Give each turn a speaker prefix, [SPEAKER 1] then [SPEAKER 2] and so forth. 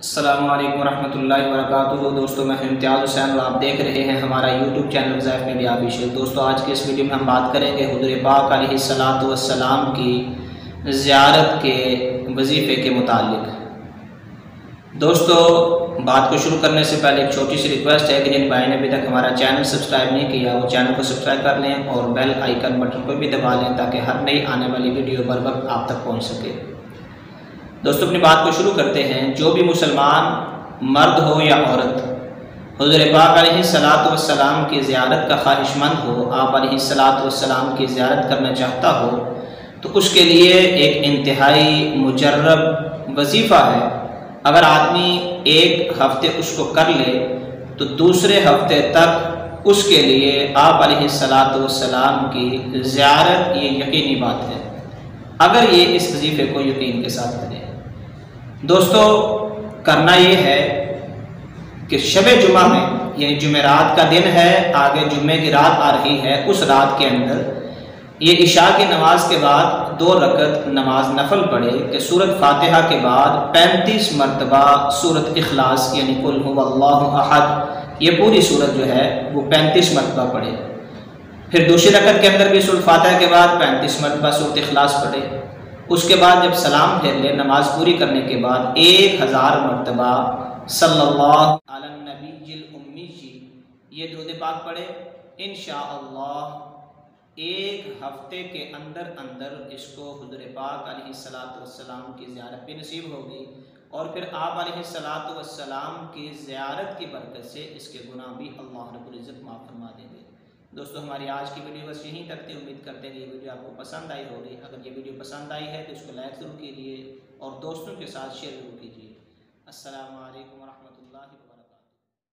[SPEAKER 1] अस्सलामु अलैकुम रहमतुल्लाहि व बरकातुहू। दोस्तों, मैं इम्तियाज़ हुसैन और आप देख रहे हैं हमारा यूट्यूब चैनल वज़ाइफ में PBUH। दोस्तों, आज के इस वीडियो में हम बात करेंगे हुज़ूर पाक अलैहिस्सलातु वस्सलाम की ज़ियारत के वजीफ़े के मुतालिक। दोस्तों, बात को शुरू करने से पहले एक छोटी सी रिक्वेस्ट है कि जिन भाई ने अभी तक हमारा चैनल सब्सक्राइब नहीं किया वो चैनल को सब्सक्राइब कर लें और बेल आइकन बटन को भी दबा लें ताकि हर नई आने वाली वीडियो बर वक्त आप तक पहुँच सके। दोस्तों, अपनी बात को शुरू करते हैं। जो भी मुसलमान मर्द हो या औरत हुज़ूर पाक अलैहिस्सलातु वस्सलाम की ज़ियारत का ख्वाहिशमंद हो, आप अलैहिस्सलातु वस्सलाम की ज़ियारत करना चाहता हो, तो उसके लिए एक इंतहाई मुजर्रब वजीफ़ा है। अगर आदमी एक हफ्ते उसको कर ले तो दूसरे हफ्ते तक उसके लिए आप अलैहिस्सलातु वस्सलाम की ज़ियारत ये यकीनी बात है, अगर ये इस वजीफ़े को यकीन के साथ करे। दोस्तों, करना ये है कि शब-ए जुमा में, यानी जुमेरात का दिन है, आगे जुम्मे की रात आ रही है, उस रात के अंदर ये इशा की नमाज के बाद 2 रकत नमाज नफल पढ़े कि सूरत फातिहा के बाद 35 मरतबा सूरत इखलास यानी कुल हुवल्लाहु अहद, ये पूरी सूरत जो है वो 35 मरतबा पढ़े। फिर दूसरी रकत के अंदर भी सूरत फातिहा के बाद 35 मरतबा सूरत इखलास पढ़े। उसके बाद जब सलाम फेर ले, नमाज पूरी करने के बाद 1000 मरतबा सल्लल्लाहु अला नबील उम्मी ये दुरूद पाक पढ़े। इंशाअल्लाह एक हफ्ते के अंदर अंदर इसको हुज़ूर पाक अलैहिस्सलातु वस्सलाम की ज़ियारत भी नसीब होगी और फिर आप अलैहिस्सलातु वस्सलाम की ज़ियारत की बरकत से इसके गुनाह भी अल्लाह रब्बुल इज़्ज़त माफ़ फरमा देंगे। दोस्तों, हमारी आज की वीडियो बस यहीं तक थी। उम्मीद करते हैं ये वीडियो आपको पसंद आई होगी। अगर ये वीडियो पसंद आई है तो इसको लाइक ज़रूर कीजिए और दोस्तों के साथ शेयर ज़रूर कीजिए। अस्सलामु अलैकुम व रहमतुल्लाह।